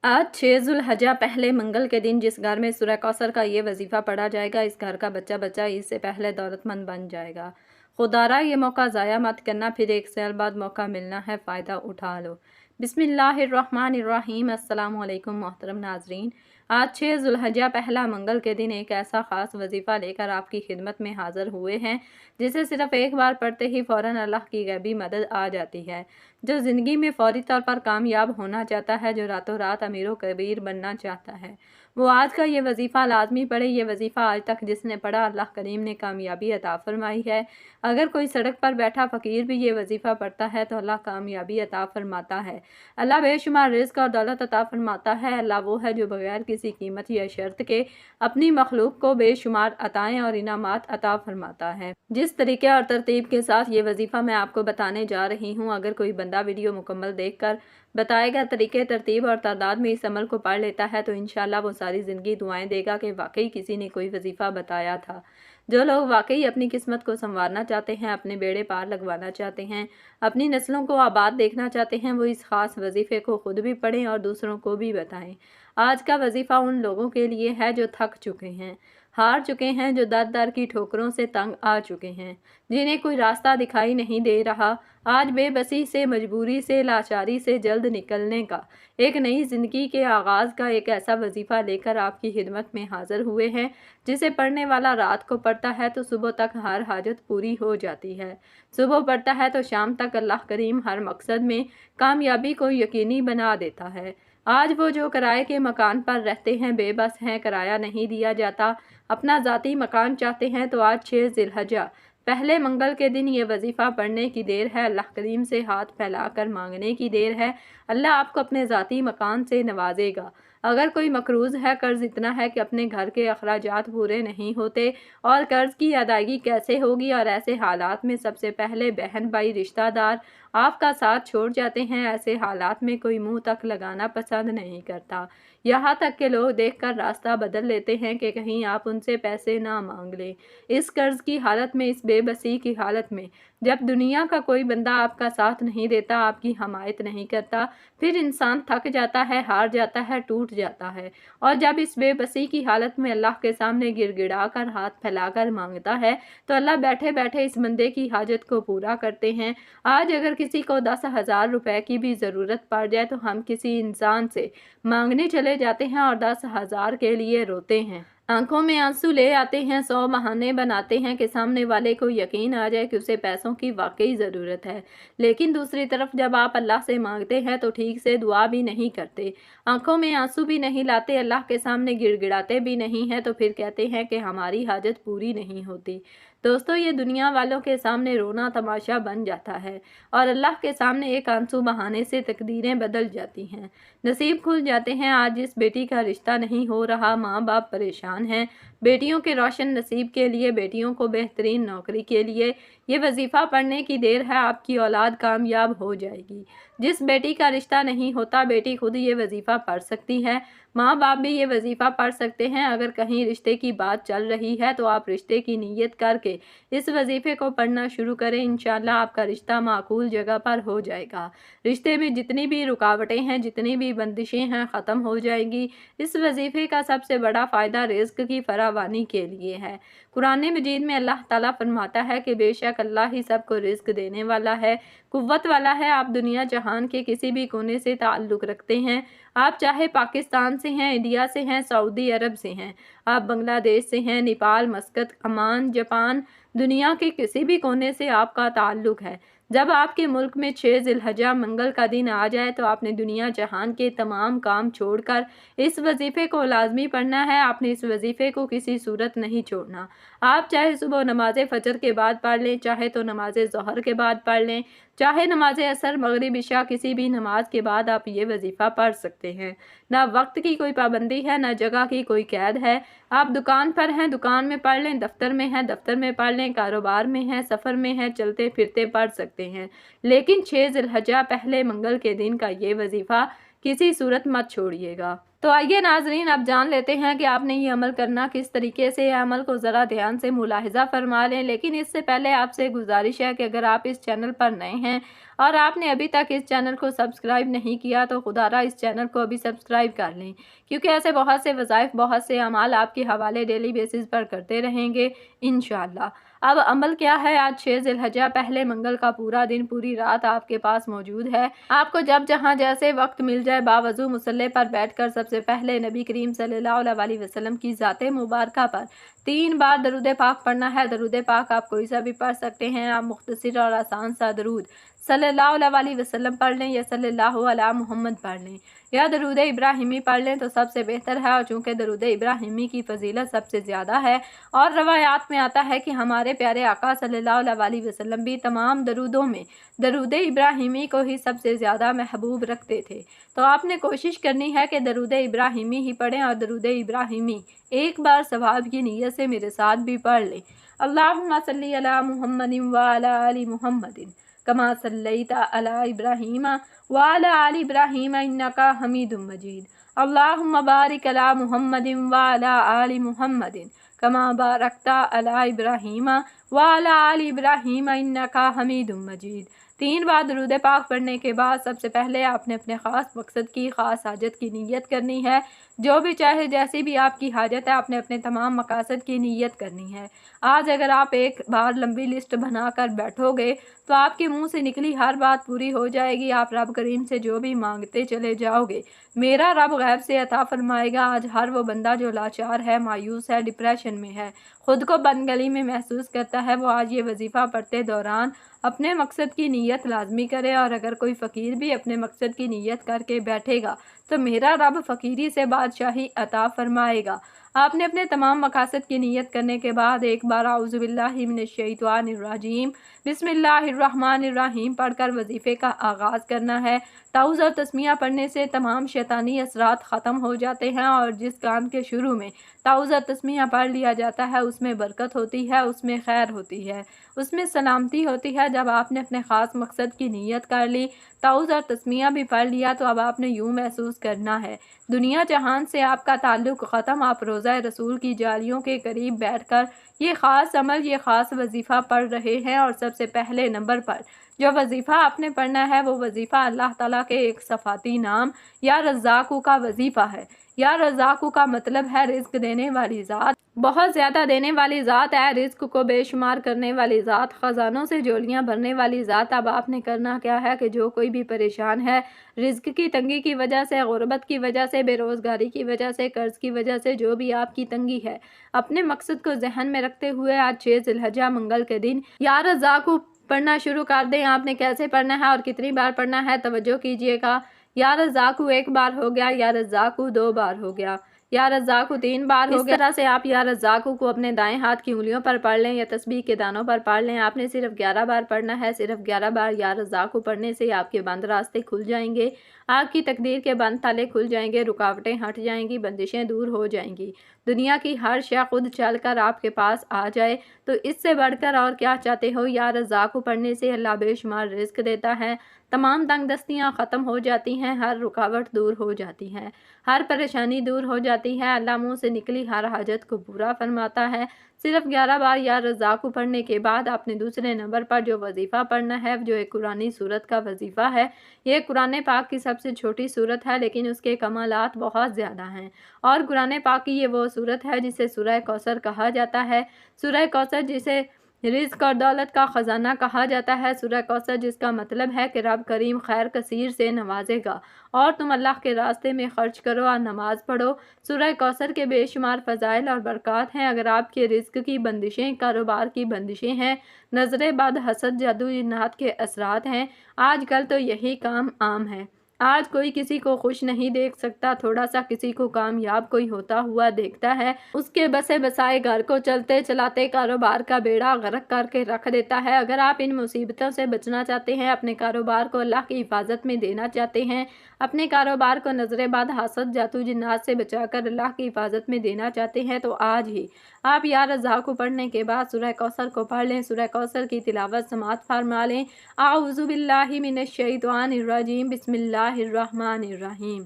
आज 6 ज़ुल्हज्जा पहले मंगल के दिन जिस घर में सूरह कौसर का ये वजीफ़ा पढ़ा जाएगा, इस घर का बच्चा बच्चा ईद से पहले दौलतमंद बन जाएगा। खुदारा ये मौका ज़ाया मत करना, फिर 1 साल बाद मौका मिलना है, फ़ायदा उठा लो। बिस्मिल्लाहिर्रहमानिर्रहीम। अस्सलामु अलैकुम मोहतरम नाजरीन। आज 6 ज़ुल्हज्जा पहला मंगल के दिन एक ऐसा ख़ास वजीफ़ा लेकर आपकी खिदमत में हाज़िर हुए हैं जिसे सिर्फ़ एक बार पढ़ते ही फ़ौरन अल्लाह की गैबी मदद आ जाती है। जो ज़िंदगी में फ़ौरी तौर पर कामयाब होना चाहता है, जो रातों रात अमीर कबीर बनना चाहता है, वो आज का ये वजीफ़ा लाजमी पढ़े। ये वजीफ़ा आज तक जिसने पढ़ा, अल्लाह करीम ने कामयाबी अता फरमाई है। अगर कोई सड़क पर बैठा फ़कीर भी ये वजीफ़ा पढ़ता है तो अल्लाह कामयाबी अता फरमाता है। अल्लाह बेशुमार रिज़्क़ और दौलत अता फरमाता है। अल्लाह वो है जो बगैर किसी कीमत या शर्त के अपनी मखलूक को बेशुमार अताएँ और इनामात अता फरमाता है। जिस तरीके और तरतीब के साथ ये वजीफ़ा मैं आपको बताने जा रही हूँ, अगर कोई बंदा वीडियो मुकम्मल देखकर बताए गए तरीके, तरतीब और तादाद में इस अमल को पढ़ लेता है तो इंशाअल्लाह वो सारी ज़िंदगी दुआएं देगा कि वाकई किसी ने कोई वजीफ़ा बताया था। जो लोग वाकई अपनी किस्मत को संवारना चाहते हैं, अपने बेड़े पार लगवाना चाहते हैं, अपनी नस्लों को आबाद देखना चाहते हैं, वो इस ख़ास वजीफ़े को खुद भी पढ़ें और दूसरों को भी बताएं। आज का वजीफ़ा उन लोगों के लिए है जो थक चुके हैं, हार चुके हैं, जो दर दर की ठोकरों से तंग आ चुके हैं, जिन्हें कोई रास्ता दिखाई नहीं दे रहा। आज बेबसी से, मजबूरी से, लाचारी से जल्द निकलने का, एक नई ज़िंदगी के आगाज़ का एक ऐसा वजीफ़ा लेकर आपकी खिदमत में हाज़िर हुए हैं जिसे पढ़ने वाला रात को पढ़ता है तो सुबह तक हर हाजत पूरी हो जाती है। सुबह पढ़ता है तो शाम तक अल्लाह करीम हर मकसद में कामयाबी को यकीनी बना देता है। आज वो जो किराए के मकान पर रहते हैं, बेबस हैं, किराया नहीं दिया जाता, अपना ज़ाती मकान चाहते हैं, तो आज 6 ज़िल्हज्जा पहले मंगल के दिन ये वजीफ़ा पढ़ने की देर है। अल्लाह करीम से हाथ फैलाकर मांगने की देर है। अल्लाह आपको अपने ज़ाती मकान से नवाजेगा। अगर कोई मकरूज़ है, कर्ज़ इतना है कि अपने घर के अखराजात पूरे नहीं होते और कर्ज़ की अदायगी कैसे होगी, और ऐसे हालात में सबसे पहले बहन भाई रिश्तेदार आपका साथ छोड़ जाते हैं। ऐसे हालात में कोई मुंह तक लगाना पसंद नहीं करता, यहाँ तक के लोग देखकर रास्ता बदल लेते हैं कि कहीं आप उनसे पैसे ना मांग लें। इस कर्ज़ की हालत में, इस बेबसी की हालत में, जब दुनिया का कोई बंदा आपका साथ नहीं देता, आपकी हमायत नहीं करता, फिर इंसान थक जाता है, हार जाता है, टूट जाता है। और जब इस बेबसी की हालत में अल्लाह के सामने गिड़गिड़ा कर, हाथ फैलाकर मांगता है तो अल्लाह बैठे बैठे इस बंदे की हाजत को पूरा करते हैं। आज अगर किसी को 10,000 रुपए की भी ज़रूरत पड़ जाए तो हम किसी इंसान से मांगने चले जाते हैं और 10,000 के लिए रोते हैं, आंखों में आंसू ले आते हैं, 100 बहाने बनाते हैं कि सामने वाले को यकीन आ जाए कि उसे पैसों की वाकई ज़रूरत है। लेकिन दूसरी तरफ जब आप अल्लाह से मांगते हैं तो ठीक से दुआ भी नहीं करते, आंखों में आंसू भी नहीं लाते, अल्लाह के सामने गिड़गिड़ाते भी नहीं हैं, तो फिर कहते हैं कि हमारी हाजत पूरी नहीं होती। दोस्तों, ये दुनिया वालों के सामने रोना तमाशा बन जाता है और अल्लाह के सामने एक आंसू बहाने से तकदीरें बदल जाती हैं, नसीब खुल जाते हैं। आज जिस बेटी का रिश्ता नहीं हो रहा, माँ बाप परेशान हैं, बेटियों के रोशन नसीब के लिए, बेटियों को बेहतरीन नौकरी के लिए ये वजीफ़ा पढ़ने की देर है, आपकी औलाद कामयाब हो जाएगी। जिस बेटी का रिश्ता नहीं होता, बेटी खुद ये वजीफ़ा पढ़ सकती है, माँ बाप भी ये वजीफ़ा पढ़ सकते हैं। अगर कहीं रिश्ते की बात चल रही है तो आप रिश्ते की नीयत करके इस वजीफ़े को पढ़ना शुरू करें। इंशाअल्लाह आपका रिश्ता माकूल जगह पर हो जाएगा। रिश्ते में जितनी भी रुकावटें हैं, जितनी भी बंदिशें हैं, ख़त्म हो जाएंगी। इस वजीफ़े का सबसे बड़ा फ़ायदा रिज़्क़ की फरावानी के लिए है। कुरान मजीद में अल्लाह ताला फरमाता है कि बेशक अल्लाह ही सबको रिज़्क़ देने वाला है, कुव्वत वाला है। आप दुनिया जहान के किसी भी कोने से ताल्लुक़ रखते हैं, आप चाहे पाकिस्तान से हैं, इंडिया से हैं, सऊदी अरब से हैं, आप बांग्लादेश से हैं, नेपाल, मस्कत, ओमान, जापान, दुनिया के किसी भी कोने से आपका ताल्लुक़ है, जब आपके मुल्क में 6 ज़िल्हज्जा मंगल का दिन आ जाए तो आपने दुनिया जहान के तमाम काम छोड़कर इस वजीफ़े को लाजमी पढ़ना है। आपने इस वजीफ़े को किसी सूरत नहीं छोड़ना। आप चाहे सुबह नमाज फजर के बाद पढ़ लें, चाहे तो नमाज ज़ोहर के बाद पढ़ लें, चाहे नमाज असर, मगरिब, इशा, किसी भी नमाज के बाद आप ये वजीफ़ा पढ़ सकते हैं। ना वक्त की कोई पाबंदी है, ना जगह की कोई कैद है। आप दुकान पर हैं, दुकान में पढ़ लें, दफ्तर में हैं, दफ्तर में पढ़ लें, कारोबार में हैं, सफ़र में हैं, चलते फिरते पढ़ सकते हैं। लेकिन 6 ज़िल्हज्जा पहले मंगल के दिन का ये वजीफ़ा किसी सूरत मत छोड़िएगा। तो आइए नाजरीन, अब जान लेते हैं कि आपने ये अमल करना किस तरीके से। यह अमल को ज़रा ध्यान से मुलाहिजा फरमा लें, लेकिन इससे पहले आपसे गुजारिश है कि अगर आप इस चैनल पर नए हैं और आपने अभी तक इस चैनल को सब्सक्राइब नहीं किया तो खुदारा इस चैनल को अभी सब्सक्राइब कर लें, क्योंकि ऐसे बहुत से वज़ाइफ, बहुत से अमाल आपके हवाले डेली बेसिस पर करते रहेंगे इंशाअल्लाह। अब अमल क्या है? आज 6 ज़िलहज्जा पहले मंगल का पूरा दिन, पूरी रात आपके पास मौजूद है। आपको जब जहाँ जैसे वक्त मिल जाए, बावजू मुसल्ले पर बैठकर सबसे पहले नबी करीम सल्लल्लाहु अलैहि वसल्लम की ज़ाते मुबारका पर 3 बार दरूद पाक पढ़ना है। दरूद पाक आप कोई सा भी पढ़ सकते हैं। आप मुख्तसर और आसान सा दरूद सल्लल्लाहु अलैहि वसल्लम पढ़ लें या सल्लल्लाहु अला मुहम्मद पढ़ लें या दरूद इब्राहिमी पढ़ लें तो सबसे बेहतर है। और चूँकि दरूद इब्राहिमी की फजीलत सबसे ज़्यादा है और रवायात में आता है कि हमारे प्यारे आका सल्लल्लाहु अलैहि वसल्लम भी तमाम दरूदों में दरूद इब्राहिमी को ही सबसे ज़्यादा महबूब रखते थे, तो आपने कोशिश करनी है कि दरूद इब्राहिमी ही पढ़ें। और दरूद इब्राहिमी एक बार सवाब की नीयत से मेरे साथ भी पढ़ लें। अल्लाहुम्मा सल्ली अला मुहम्मदिन व अला आलि मुहम्मदिन कमा सल्लैता अला इब्राहीम व अला आलि इब्राहीम इन्नका हमीदुम मजीद। अल्लाहुम्मा बारिक अला मुहम्मदिन व अला आलि मुहम्मदिन कमा बारकता अला इब्राहीम व अला आलि इब्राहीम इन्नका हमीदुम मजीद। 3 बार दरूद पाक पढ़ने के बाद सबसे पहले आपने अपने ख़ास मकसद की, ख़ास हाजत की नीयत करनी है। जो भी चाहे, जैसी भी आपकी हाजत है, आपने अपने तमाम मकासद की नीयत करनी है। आज अगर आप एक बार लंबी लिस्ट बनाकर बैठोगे तो आपके मुंह से निकली हर बात पूरी हो जाएगी। आप रब करीम से जो भी मांगते चले जाओगे, मेरा रब गैब से अता फरमाएगा। आज हर वो बंदा जो लाचार है, मायूस है, डिप्रेशन में है, खुद को बदगली में महसूस करता है, वो आज ये वजीफ़ा पढ़ते दौरान अपने मकसद की नीयत लाजमी करे। और अगर कोई फ़कीर भी अपने मकसद की नीयत करके बैठेगा तो मेरा रब फ़कीरी से बादशाही अता फरमाएगा। आपने अपने तमाम मकासद की नीयत करने के बाद एक बार औज़ु बिल्लाहि मिनश शैतानिर रजीम बिस्मिल्लाहिर्रहमानिर्रहीम पढ़कर वजीफ़े का आगाज़ करना है। ताऊज़ और तस्मिया पढ़ने से तमाम शैतानी असरात ख़त्म हो जाते हैं और जिस काम के शुरू में ताऊज़ और तस्मिया पढ़ लिया जाता है उसमें बरकत होती है, उसमें खैर होती है, उसमें सलामती होती है। जब आपने अपने ख़ास मकसद की नीयत कर ली, ताऊज़ और तस्मिया भी पढ़ लिया, तो अब आपने यूँ महसूस करना है दुनिया जहान से आपका ताल्लुक़ ख़त्म। आप रोज़ा रसूल की जालियों के करीब बैठकर ये ख़ास अमल, ये ख़ास वजीफ़ा पढ़ रहे हैं। और सबसे पहले नंबर पर जो वजीफ़ा आपने पढ़ना है वो वजीफ़ा अल्लाह ताला के एक सफ़ाती नाम या रज़्ज़ाक़ू का वजीफ़ा है। या रज़्ज़ाक़ू का मतलब है रिज़्क़ देने वाली ज़ात, बहुत ज़्यादा देने वाली ज़ात है, रिज़्क़ को बेशुमार करने वाली ज़ात, ख़ज़ानों से झोलियाँ भरने वाली ज़ात। अब आपने करना क्या है कि जो कोई भी परेशान है रिज़्क़ की तंगी की वजह से, गुर्बत की वजह से, बेरोज़गारी की वजह से, कर्ज़ की वजह से, जो भी आपकी तंगी है, अपने मकसद को जहन में रखते हुए आज 6 ज़िलहज्जा मंगल के दिन या रज़्ज़ाक़ू पढ़ना शुरू कर दें। आपने कैसे पढ़ना है और कितनी बार पढ़ना है, तवज्जो कीजिएगा। या रज़्ज़ाक़ू 1 बार हो गया, या रज़्ज़ाक़ू 2 बार हो गया, या रज़्ज़ाक़ू 3 बार हो गया। इस तरह से आप या रज़्ज़ाक़ू को अपने दाएं हाथ की उंगलियों पर पढ़ लें या तस्बीह के दानों पर पढ़ लें। आपने सिर्फ 11 बार पढ़ना है। सिर्फ 11 बार या रज़्ज़ाक़ू पढ़ने से आपके बंद रास्ते खुल जाएंगे, आपकी तकदीर के बंद ताले खुल जाएंगे, रुकावटें हट जाएंगी, बंदिशें दूर हो जाएंगी, दुनिया की हर शय खुद चलकर आपके पास आ जाए। तो इससे बढ़कर और क्या चाहते हो? या रज़्ज़ाक़ू पढ़ने से अल्लाह बेशुमार रिज़्क़ देता है, तमाम तंगदस्तियाँ ख़त्म हो जाती हैं, हर रुकावट दूर हो जाती है, हर परेशानी दूर हो जाती है, अल्लाह मुँह से निकली हर हाजत को पूरा फरमाता है। सिर्फ 11 बार या रज़्ज़ाक़ू पढ़ने के बाद आपने दूसरे नंबर पर जो वजीफ़ा पढ़ना है, जो एक कुरानी सूरत का वजीफ़ा है। ये कुरान पाक की सबसे छोटी सूरत है, लेकिन उसके कमालात बहुत ज़्यादा हैं। और कुरान पाक की ये वो सूरत है जिसे सूरह कौसर कहा जाता है। सूरह कौसर जिसे रिज़्क़ और दौलत का ख़जाना कहा जाता है। सूरह कौसर जिसका मतलब है कि रब करीम खैर कसीर से नवाजेगा और तुम अल्लाह के रास्ते में ख़र्च करो और नमाज़ पढ़ो। सूरह कौसर के बेशुमार फ़ज़ाइल और बरक़ात हैं। अगर आपके रिज़्क़ की बंदिशें, कारोबार की बंदिशें हैं, नज़र बद, हसद, जादू, जिन्नात के असरात हैं, आजकल तो यही काम आम है। आज कोई किसी को खुश नहीं देख सकता। थोड़ा सा किसी को कामयाब कोई होता हुआ देखता है, उसके बसे बसाए घर को चलते चलाते कारोबार का बेड़ा गर्क करके रख देता है। अगर आप इन मुसीबतों से बचना चाहते हैं, अपने कारोबार को अल्लाह की हिफाजत में देना चाहते हैं, اپنے کاروبار کو نظر بد، حسد، جادو جنات سے بچا کر اللہ کی حفاظت میں دینا چاہتے ہیں تو آج ہی آپ یا رزاق کو پڑھنے کے بعد سورہ کوثر کو پڑھ لیں۔ سورہ کوثر کی تلاوت سماعت فرما لیں۔ اعوذ باللہ من الشیطان الرجیم، بسم اللہ الرحمن الرحیم۔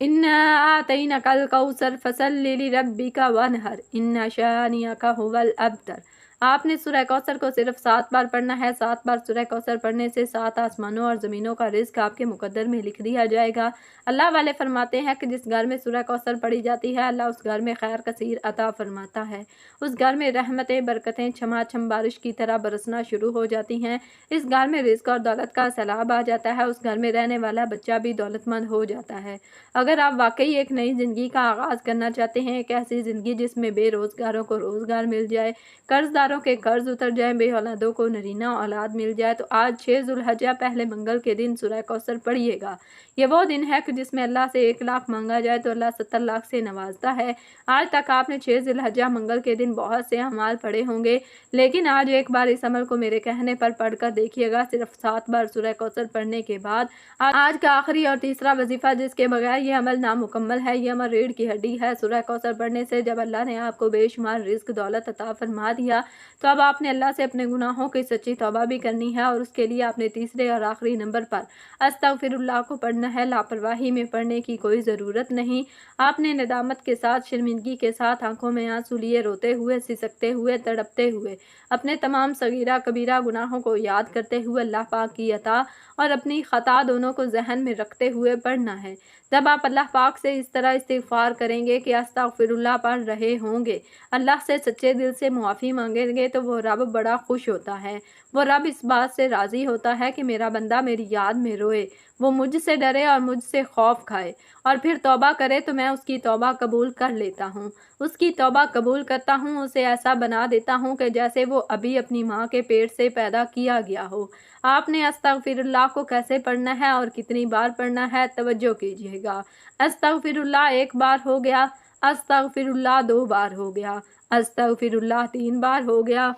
اِنَّا آتَيْنَاكَ الْكَوْثَرَ فَصَلِّ لِرَبِّكَ وَانْحَرْ إِنَّ شَانِئَكَ هُوَ الْأَبْتَرُ۔ آپ نے سورہ کوثر کو صرف 7 بار پڑھنا ہے۔ 7 بار سورہ کوثر پڑھنے سے 7 آسمانوں اور زمینوں کا رزق آپ کے مقدر میں لکھ دیا جائے گا۔ اللہ والے فرماتے ہیں کہ جس گھر میں سورہ کوثر پڑھی جاتی ہے، اللہ اس گھر میں خیر کثیر عطا فرماتا ہے۔ اس گھر میں رحمتیں، برکتیں چھما چھم بارش کی طرح برسنا شروع ہو جاتی ہیں۔ اس گھر میں رزق اور دولت کا سیلاب آ جاتا ہے۔ اس گھر میں رہنے والا بچہ بھی دولت مند ہو جاتا ہے۔ اگر آپ واقعی ایک نئی زندگی کا آغاز کرنا چاہتے ہیں، ایک ایسی زندگی جس میں بے روزگاروں کو روزگار مل جائے، قرض داروں کے قرض اتر جائیں، بے اولادوں کو نرینہ اولاد مل جائے، تو آج 6 ذوالحجہ پہلے منگل کے دن سورہ کوثر پڑھیے گا۔ یہ وہ دن ہے کہ جس میں اللہ سے 1 لاکھ مانگا جائے تو اللہ 70 لاکھ سے نوازتا ہے۔ آج تک آپ نے 6 ذوالحجہ منگل کے دن بہت سے اعمال پڑھے ہوں گے، لیکن آج ایک بار اس عمل کو میرے کہنے پر پڑھ کر دیکھیے گا۔ صرف 7 بار سورہ کوثر پڑھنے کے بعد آج کا آخری اور تیسرا وظیفہ جس کے بغیر یہ عمل نامکمل ہے، یہ عمل ریڑھ کی ہڈی ہے۔ سورہ کوثر پڑھنے سے جب اللہ نے آپ کو بے شمار رزق دولت عطا فرما دیا تو اب آپ نے اللہ سے اپنے گناہوں کی سچی توبہ بھی کرنی ہے، اور اس کے لیے آپ نے تیسرے اور آخری نمبر پر استغفر اللہ کو پڑھنا ہے۔ لاپرواہی میں پڑھنے کی کوئی ضرورت نہیں۔ آپ نے ندامت کے ساتھ، شرمندگی کے ساتھ، آنکھوں میں آنسو لیے، روتے ہوئے، سسکتے ہوئے، تڑپتے ہوئے، اپنے تمام صغیرہ کبیرہ گناہوں کو یاد کرتے ہوئے اللہ پاک کی عطا اور اپنی خطا دونوں کو ذہن میں رکھتے ہوئے پڑھنا ہے۔ جب آپ اللہ پاک سے اس طرح استغفار کریں گے کہ استغفر اللہ پڑھ رہے ہوں گے، اللہ سے سچے دل سے معافی مانگیں گے، تو وہ رب بڑا خوش ہوتا ہے۔ وہ رب اس بات سے راضی ہوتا ہے کہ میرا بندہ میری یاد میں روئے، وہ مجھ سے ڈرے اور مجھ سے خوف کھائے اور پھر توبہ کرے تو میں اس کی توبہ قبول کر لیتا ہوں، اس کی توبہ قبول کرتا ہوں، اسے ایسا بنا دیتا ہوں کہ جیسے وہ ابھی اپنی ماں کے پیٹ سے پیدا کیا گیا ہو۔ آپ نے استغفر اللہ کو کیسے پڑھنا ہے اور کتنی بار پڑھنا ہے، توجہ کیجیے گا۔ استغفر اللہ 1 بار ہو گیا، استغفر اللہ 2 بار ہو گیا، استغفر اللہ 3 بار ہو گیا۔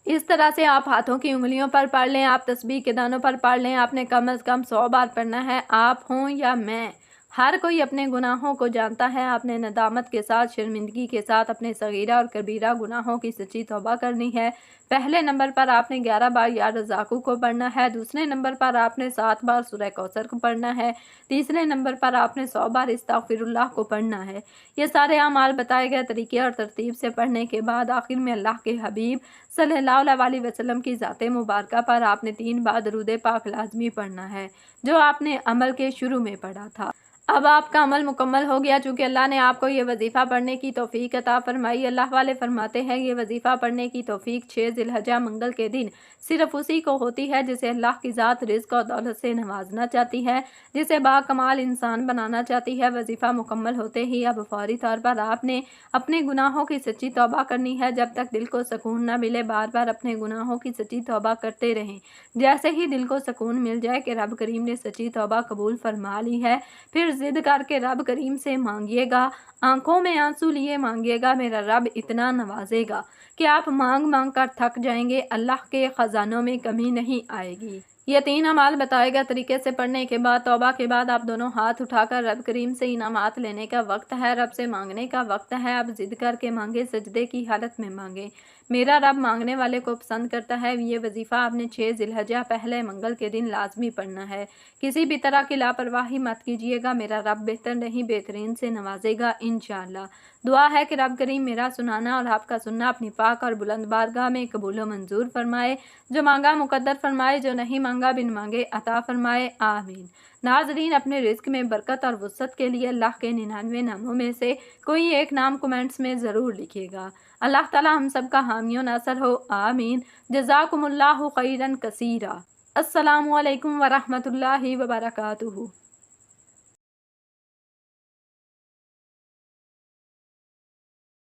اس طرح سے آپ ہاتھوں کی انگلیوں پر پڑھ لیں، آپ تسبیح کے دانوں پر پڑھ لیں۔ آپ نے کم از کم 100 بار پڑھنا ہے، آپ ہوں یا میں، ہر کوئی اپنے گناہوں کو جانتا ہے۔ آپ نے ندامت کے ساتھ، شرمندگی کے ساتھ اپنے صغیرہ اور کبیرہ گناہوں کی سچی توبہ کرنی ہے۔ پہلے نمبر پر آپ نے 11 بار یا رزاقو کو پڑھنا ہے، دوسرے نمبر پر آپ نے 7 بار سورہ کوثر کو پڑھنا ہے، تیسرے نمبر پر آپ نے 100 بار استغفر اللہ کو پڑھنا ہے۔ یہ سارے اعمال بتائے گئے طریقے اور ترتیب سے پڑھنے کے بعد آخر میں اللہ کے حبیب صلی اللہ علیہ وسلم کی ذات مبارکہ پر آپ نے 3 بار درود پاک لازمی پڑھنا ہے، جو آپ نے عمل کے شروع میں پڑھا تھا۔ اب آپ کا عمل مکمل ہو گیا، چونکہ اللہ نے آپ کو یہ وظیفہ پڑھنے کی توفیق عطا فرمائی۔ اللہ والے فرماتے ہیں یہ وظیفہ پڑھنے کی توفیق 6 ذوالحجہ منگل کے دن صرف اسی کو ہوتی ہے جسے اللہ کی ذات رزق اور دولت سے نوازنا چاہتی ہے، جسے باکمال انسان بنانا چاہتی ہے۔ وظیفہ مکمل ہوتے ہی اب فوری طور پر آپ نے اپنے گناہوں کی سچی توبہ کرنی ہے۔ جب تک دل کو سکون نہ ملے بار بار اپنے گناہوں کی سچی توبہ کرتے رہیں۔ جیسے ہی دل کو سکون مل جائے کہ رب کریم نے سچی توبہ قبول فرما لی ہے، پھر ضد کر کے رب کریم سے مانگیے گا، آنکھوں میں آنسو لیے مانگیے گا۔ میرا رب اتنا نوازے گا کہ آپ مانگ مانگ کر تھک جائیں گے، اللہ کے خزانوں میں کمی نہیں آئے گی۔ یہ 3 اعمال بتائے گئے طریقے سے پڑھنے کے بعد، توبہ کے بعد آپ دونوں ہاتھ اٹھا کر رب کریم سے انعامات لینے کا وقت ہے، رب سے مانگنے کا وقت ہے۔ اب ضد کر کے مانگے، سجدے کی حالت میں مانگے۔ میرا رب مانگنے والے کو پسند کرتا ہے۔ یہ وظیفہ آپ نے 6 ذوالحجہ پہلے منگل کے دن لازمی پڑھنا ہے۔ کسی بھی طرح کی لاپرواہی مت کیجیے گا، میرا رب بہتر نہیں بہترین سے نوازے گا انشاءاللہ۔ دعا ہے کہ رب کریم میرا سنانا اور آپ کا سننا اپنی پاک اور بلند بارگاہ میں قبول و منظور فرمائے، جو مانگا مقدر فرمائے، جو نہیں مانگا بن مانگے عطا فرمائے، آمین۔ ناظرین، اپنے رزق میں برکت اور وسعت کے لیے اللہ کے 99 ناموں میں سے کوئی ایک نام کمنٹس میں ضرور لکھیے گا۔ اللہ تعالی ہم سب کا حامی و ناصر ہو، آمین۔ جزاکم اللہ خیرا کثیرا۔ السلام علیکم ورحمۃ اللہ وبرکاتہ۔